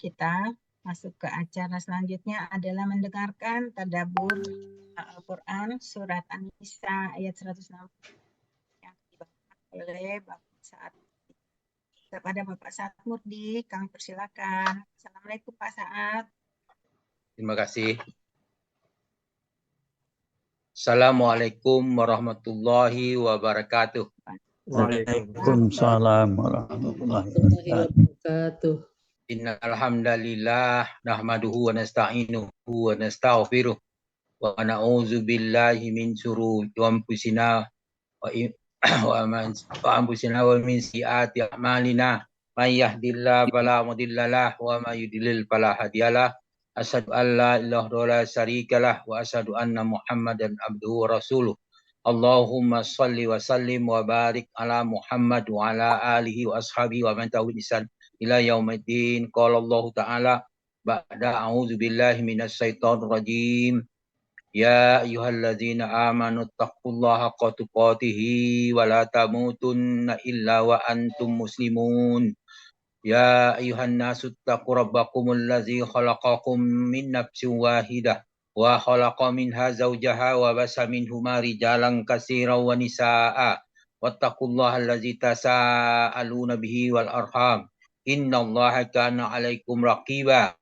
Kita masuk ke acara selanjutnya adalah mendengarkan tadabbur Al-Quran surat An-Nisa ayat 160 yang dibacakan oleh Bapak Saat. Kepada Bapak Saat Murdi, kami persilakan. Assalamualaikum Pak Saat. Terima kasih. Assalamualaikum warahmatullahi wabarakatuh. Waalaikumsalam warahmatullahi wabarakatuh. Innal hamdalillah nahmaduhu wa nasta'inuhu wa nastaghfiruh wa na'udzu billahi min shururi anfusina wa min sayyiati a'malina. May yahdihillahu fala mudhillalah wa may yudlil fala hadiyalah. Asyhadu an la ilaha illallah la syarikalah wa asyhadu anna Muhammadan abduhu wa rasuluh. Allahumma shalli wa sallim wa barik ala Muhammad wa ala alihi wa ashabihi wa man tabi'ahum bi ihsan ila yaumiddin. Qala Allah Ta'ala ba'da a'udzu billahi minasy syaithanir rajim. Ya ayyuhalladzina amanu taqullaha haqqa tuqatih wa la tamutunna illa wa antum muslimun. Ya ayyuhan nasu taqu rabbakumul ladzi khalaqakum min nafsin wahidah wa khalaqa minha zawjaha wa basa minhuma rijalan katsiran wa nisaa wattaqullaha allazi tasaaluna bihi wal arham innallaha kana 'alaikum raqiba.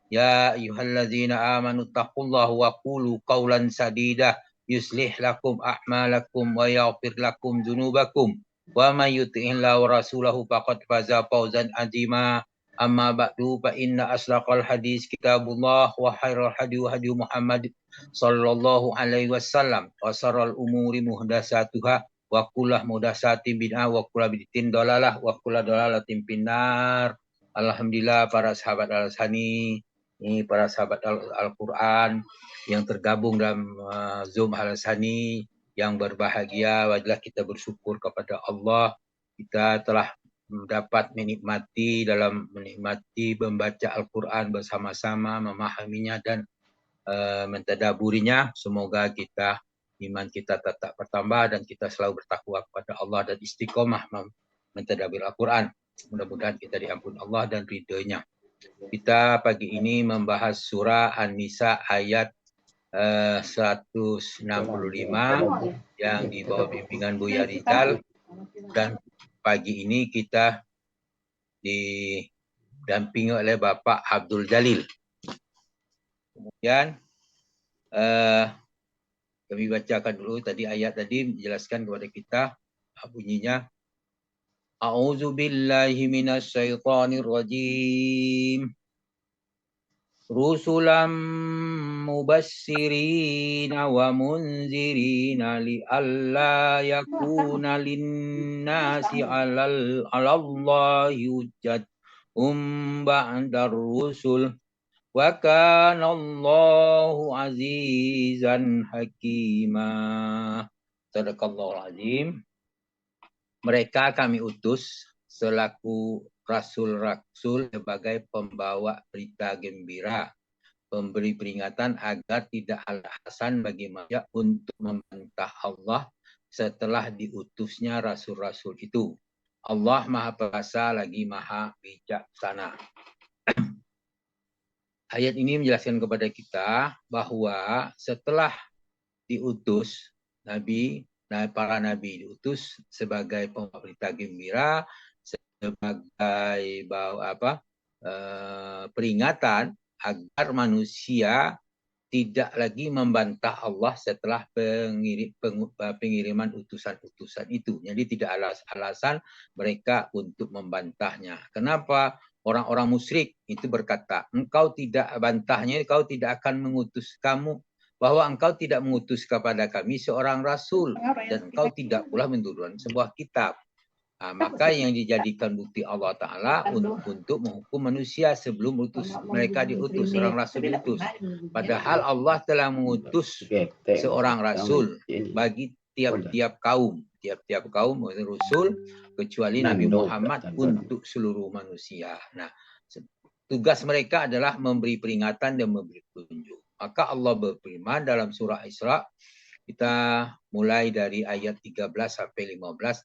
Ya ayyuhalladzina amanu taqullaha wa qulu qawlan sadida yuslih lakum a'malakum wa yaghfir lakum dzunubakum wa may yuti'illah wa rasulahu faqad faza fawzan azima. Amma ba'du fa inna asraqal hadis kitabullah wa khairal hadi Muhammad sallallahu alaihi wasallam wa sharral umuri muhdatsatuha wa kullu muhdatsatin bid'ah wa kullu bid'atin dalalah wa kullu dalalatin finnar. Alhamdulillah para sahabat Al-Sani, ini para sahabat Al-Quran yang tergabung dalam Zoom Al-Sani yang berbahagia. Wajiblah kita bersyukur kepada Allah. Kita telah dapat menikmati membaca Al-Quran bersama-sama, memahaminya dan mentadaburinya. Semoga iman kita tetap bertambah dan kita selalu bertakwa kepada Allah dan istiqomah mentadabur Al-Quran. Mudah-mudahan kita diampuni Allah dan ridhonya. Kita pagi ini membahas surah An-Nisa ayat 165 yang di bawah bimbingan Buya Rizal, dan pagi ini kita didampingi oleh Bapak Abdul Jalil. Kemudian kami bacakan dulu tadi ayat tadi menjelaskan kepada kita bunyinya. A'udzu billahi minasy syaithanir rajim. Rusulam mubassirina wa munzirina li'alla yakuna linnasi 'alallahi hujjat ba'dar rusul wa kana Allahu azizan hakima. Sadaqallahul azim. Mereka kami utus selaku rasul-rasul sebagai pembawa berita gembira, pemberi peringatan agar tidak ada alasan bagi manusia untuk membantah Allah setelah diutusnya rasul-rasul itu. Allah Maha Perkasa lagi Maha Bijaksana. Ayat ini menjelaskan kepada kita bahwa setelah diutus para nabi diutus sebagai pembawa berita gembira, sebagai peringatan agar manusia tidak lagi membantah Allah setelah pengiriman utusan-utusan itu. Jadi tidak ada alasan mereka untuk membantahnya. Kenapa? Orang-orang musyrik itu berkata, engkau tidak bantahnya, engkau tidak akan mengutus kamu, bahwa engkau tidak mengutus kepada kami seorang rasul dan engkau tidak pula menurunkan sebuah kitab. Maka yang dijadikan bukti Allah Ta'ala untuk menghukum manusia sebelum mereka diutus, seorang rasul diutus. Padahal Allah telah mengutus seorang rasul bagi tiap-tiap kaum rasul kecuali Nabi Muhammad untuk seluruh manusia. Nah, tugas mereka adalah memberi peringatan dan memberi petunjuk. Maka Allah berfirman dalam surah Isra, kita mulai dari ayat 13 sampai 15.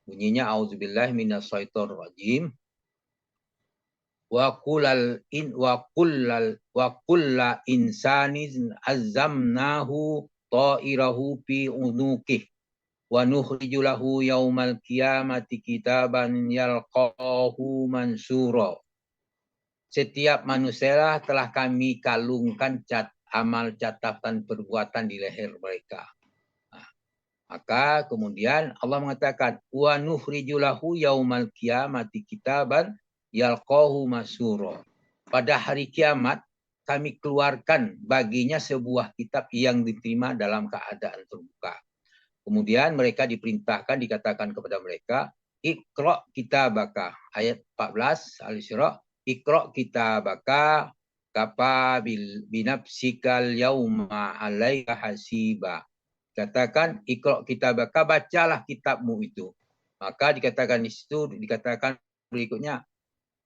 Bunyinya auzubillahi minasyaitonir rajim. wa kulla insanin azzamnahu ta'irahu fi unuqih wa nukhriju lahu yaumal qiyamati kitaban yalqahu mansura. Setiap manusia telah kami kalungkan amal catatan perbuatan di leher mereka. Maka kemudian Allah mengatakan wa nukhriju lahu yaumal qiyamati kitaban yalqahu mansura. Pada hari kiamat kami keluarkan baginya sebuah kitab yang diterima dalam keadaan terbuka. Kemudian mereka diperintahkan, dikatakan kepada mereka, Iqra' kitabaka. Ayat 14 Al-Isra. Iqra' kitabaka kafa binafsikal yauma 'alaika hasiba. Katakan Iqra' kitabaka, bacalah kitabmu itu. Maka dikatakan di situ, dikatakan berikutnya,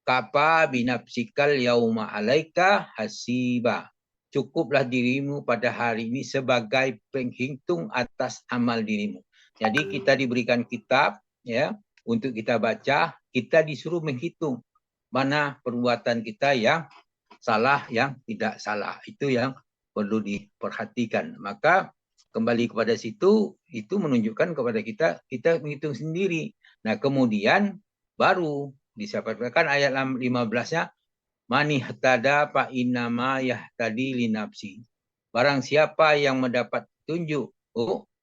kafa binafsikal yauma 'alaika hasiba. Cukuplah dirimu pada hari ini sebagai penghitung atas amal dirimu. Jadi kita diberikan kitab ya untuk kita baca, kita disuruh menghitung mana perbuatan kita yang salah, yang tidak salah. Itu yang perlu diperhatikan. Maka kembali kepada situ, itu menunjukkan kepada kita menghitung sendiri. Nah, kemudian baru disampaikan ayat 15-nya, Mani ihtada fa innama yahtadi li nafsi. Barang siapa yang mendapat petunjuk,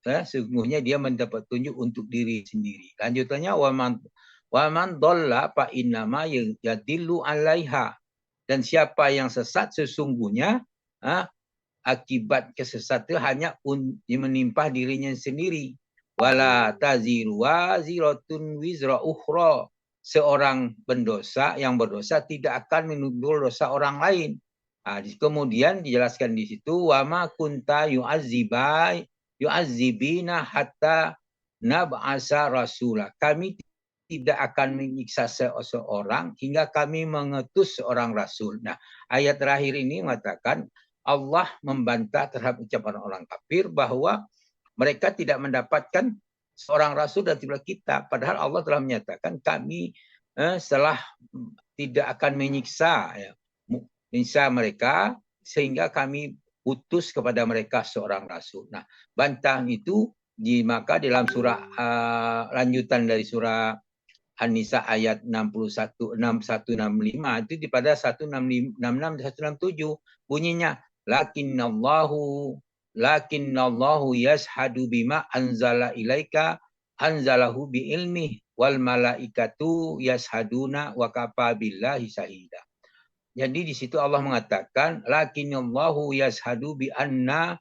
sesungguhnya dia mendapat petunjuk untuk diri sendiri. Lanjutannya wa man dhalla fa innama yadillu 'alaiha. Dan siapa yang sesat sesungguhnya akibat kesesatan hanya menimpa dirinya sendiri. Wala taziru waziratun wizra ukhra. Seorang yang berdosa tidak akan menuntut dosa orang lain. Kemudian dijelaskan di situ wa ma kunta yu'azzibina hatta nab'asa rasula. Kami tidak akan menyiksa seseorang hingga kami mengutus seorang rasul. Nah, ayat terakhir ini mengatakan Allah membantah terhadap ucapan orang kafir bahwa mereka tidak mendapatkan seorang rasul dan tidak kitab. Padahal Allah telah menyatakan kami setelah tidak akan menyiksa mereka sehingga kami utus kepada mereka seorang rasul. Nah, bantahan itu maka dalam surah lanjutan dari surah An-Nisa ayat 61, 61, 65 itu pada 166 dan 167 bunyinya Lakinnallahu yashhadu bima anzala ilaika anzalahu bi ilmi wal malaikatu yashhaduna wa kafa billahi syahida. Jadi di situ Allah mengatakan lakinnallahu yashhadu bi anna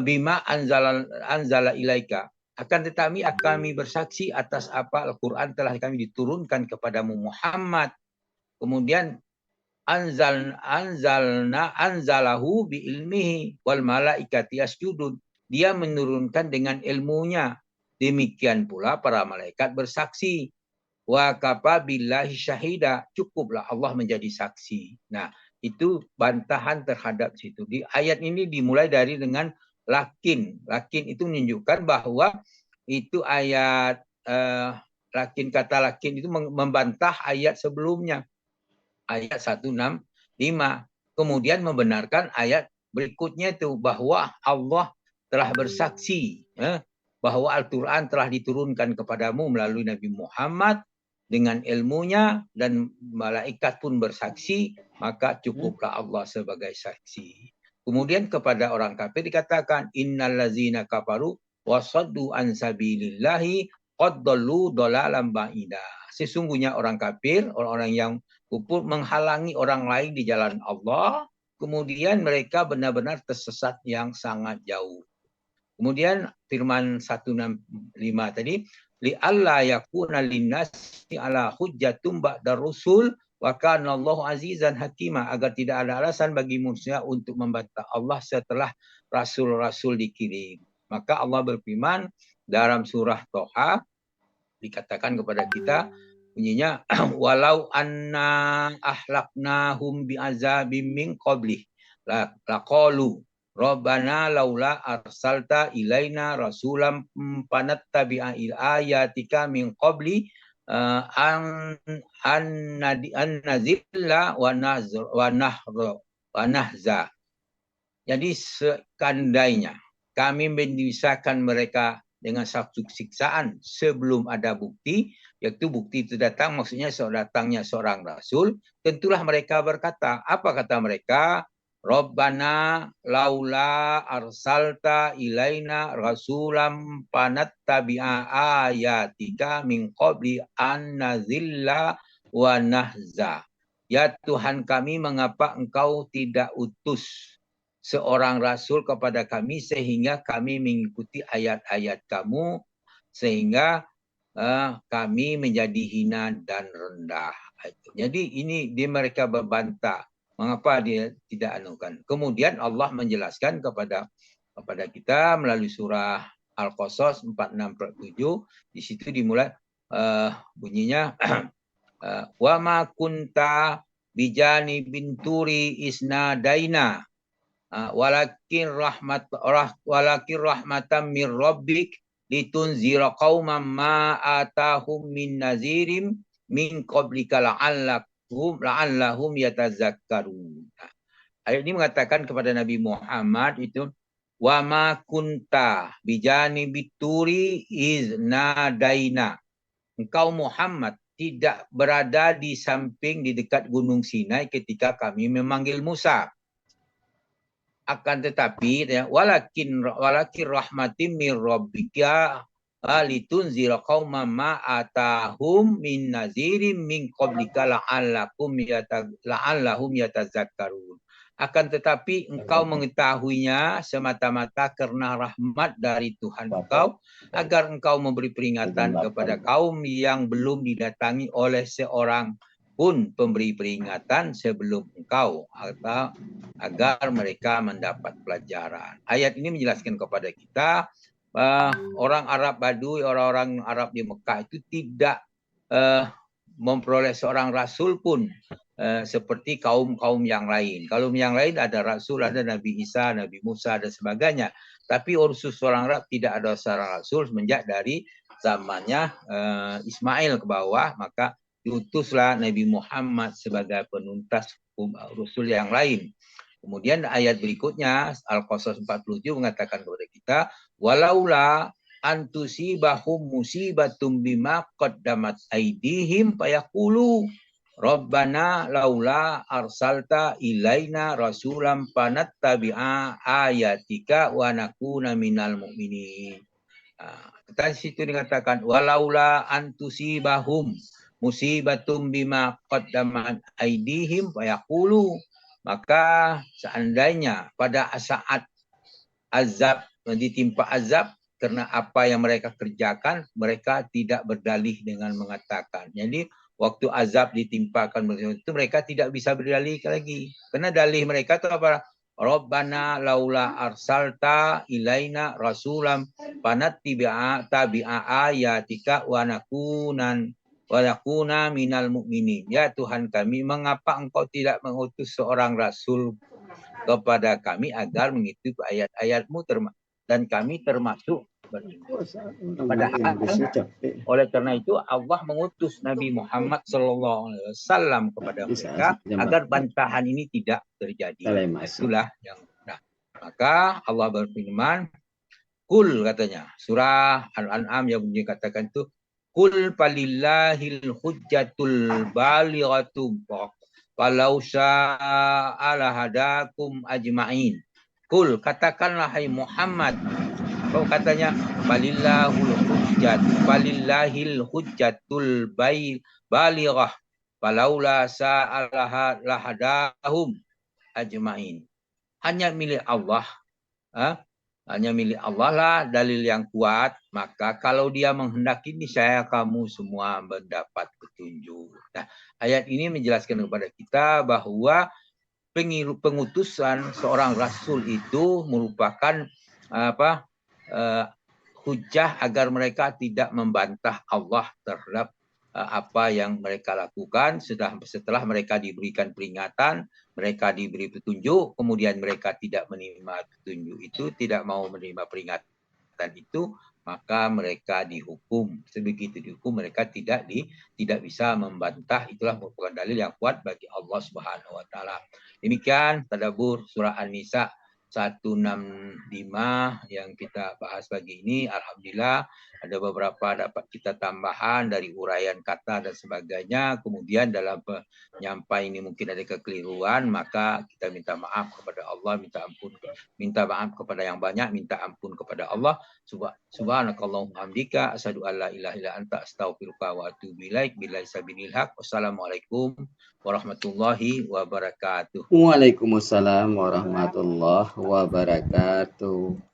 bima anzala ilaika. Akan tetapi kami bersaksi atas apa Al-Quran telah kami diturunkan kepadamu Muhammad. Kemudian anzalahu bi ilmihi wal malaikati yasjudun. Dia menurunkan dengan ilmunya. Demikian pula para malaikat bersaksi. Wa kafa billahi syahida. Cukuplah Allah menjadi saksi. Nah, itu bantahan terhadap situ. Di ayat ini dimulai dari dengan lakin. Lakin itu menunjukkan bahwa itu ayat kata lakin itu membantah ayat sebelumnya. Ayat 165. Kemudian membenarkan ayat berikutnya itu bahwa Allah telah bersaksi bahwa Al-Quran telah diturunkan kepadamu melalui Nabi Muhammad dengan ilmunya dan malaikat pun bersaksi, maka cukuplah Allah sebagai saksi. Kemudian kepada orang kafir dikatakan innallazina kafaru wasaddu an sabilillahi qad dallu dalalan ba'ida. Sesungguhnya orang kafir, orang-orang yang kufur menghalangi orang lain di jalan Allah, kemudian mereka benar-benar tersesat yang sangat jauh. Kemudian firman 165 tadi, li alla yakuna linnasi ala hujjatum ba'dar rusul wa kana Allahu azizan hakima, agar tidak ada alasan bagi manusia untuk membantah Allah setelah rasul-rasul dikirim. Maka Allah berfirman dalam surah Toha dikatakan kepada kita bunyinya walau anna ahlaknahum bi'azabim min qablih laqalu Rabbana laula arsalta ilaina rasulam panattabi'a ayatika min qabli an-nazilla wa nahza. Jadi sekandainya kami membinasakan mereka dengan satu siksaan sebelum ada bukti, yaitu bukti itu datang, maksudnya datangnya seorang rasul, tentulah mereka berkata, apa kata mereka? Rabbana laula arsalta ilaina rasulam panattabi'a ayatika min qabli an nazilla wa nahza. Ya Tuhan kami, mengapa engkau tidak utus seorang rasul kepada kami sehingga kami mengikuti ayat-ayat kamu, sehingga kami menjadi hina dan rendah. Jadi ini mereka berbantah. Mengapa dia tidak anukan? Kemudian Allah menjelaskan kepada kita melalui surah Al-Qasas 46-47. Di situ dimulai bunyinya wa ma kunta bijani binturi isnadaina walakin rahmatan min rabbik litunzira qauman ma atahum min nazirim min qablika la'allahum yatazakkarun. Ayat ini mengatakan kepada Nabi Muhammad itu, wa ma kunta bijani bituri iznadaina. Engkau Muhammad tidak berada di samping, di dekat Gunung Sinai ketika kami memanggil Musa. Akan tetapi walakin rahmatin min rabbika litunzira qauman ma atahum min nazirin min qablika la'allahum yatazakkarun. Akan tetapi engkau mengetahuinya semata-mata karena rahmat dari Tuhan engkau, agar engkau memberi peringatan kepada kaum yang belum didatangi oleh seorang pun pemberi peringatan sebelum engkau, atau agar mereka mendapat pelajaran. Ayat ini menjelaskan kepada kita orang Arab Badui, orang-orang Arab di Mekah itu tidak memperoleh seorang rasul pun seperti kaum-kaum yang lain. Kaum yang lain ada rasul, ada Nabi Isa, Nabi Musa dan sebagainya. Tapi khusus orang Arab tidak ada seorang rasul semenjak dari zamannya Ismail ke bawah, maka diutuslah Nabi Muhammad sebagai penuntas hukum rasul yang lain. Kemudian ayat berikutnya Al-Qasas 47 mengatakan kepada kita, walaula antusibahum musibatum bima qaddamat aydihim fayaqulu Rabbana laula arsalta ilaina rasulam panattabi'a ayatika wa nakuna minal mu'minin. Di situ dikatakan walaula antusibahum musibatum bima qaddamat aydihim fayaqulu, maka seandainya pada saat azab, ditimpa azab karena apa yang mereka kerjakan, mereka tidak berdalih dengan mengatakan. Jadi waktu azab ditimpakan itu mereka tidak bisa berdalih lagi. Karena dalih mereka itu apa? Rabbana laula arsalta ilaina rasulam panattabi'a ayatika wa nakuna minal mu'minin. Ya Tuhan kami, mengapa engkau tidak mengutus seorang rasul kepada kami agar mengikuti ayat-ayatmu dan kami termasuk padahal oleh karena itu Allah mengutus Nabi Muhammad SAW kepada mereka agar bantahan ini tidak terjadi. Itulah yang maka Allah berfirman, kul katanya, surah Al-An'am yang bunyi katakan itu, kul falillahil hujjatul balighatu walau syaa lahadakum ajma'in. Kul, katakanlah hai Muhammad, kau katanya falillahil hujjatul balighah falaula syaa lahadahum ajma'in. Hanya milik Allah, hanya milik Allah lah dalil yang kuat, maka kalau dia menghendaki niscaya kamu semua mendapat petunjuk. Nah, ayat ini menjelaskan kepada kita bahwa pengutusan seorang rasul itu merupakan hujah agar mereka tidak membantah Allah terhadap apa yang mereka lakukan. Setelah mereka diberikan peringatan, mereka diberi petunjuk, kemudian mereka tidak menerima petunjuk itu, tidak mau menerima peringatan itu, maka mereka dihukum. Sebegitu dihukum mereka tidak bisa membantah. Itulah merupakan dalil yang kuat bagi Allah Subhanahu wa taala. Demikian tadabbur surah An-Nisa 165 yang kita bahas pagi ini. Alhamdulillah ada beberapa dapat kita tambahan dari uraian kata dan sebagainya. Kemudian dalam penyampaian ini mungkin ada kekeliruan, maka kita minta maaf kepada Allah, minta maaf kepada yang banyak, minta ampun kepada Allah. Subhanakallahumma hamdika asyhadu an la ilaha illa anta astaghfiruka wa atubu ilaik. Billahi sabilil haq. Wassalamualaikum warahmatullahi wabarakatuh. Waalaikumsalam warahmatullahi wabarakatuh.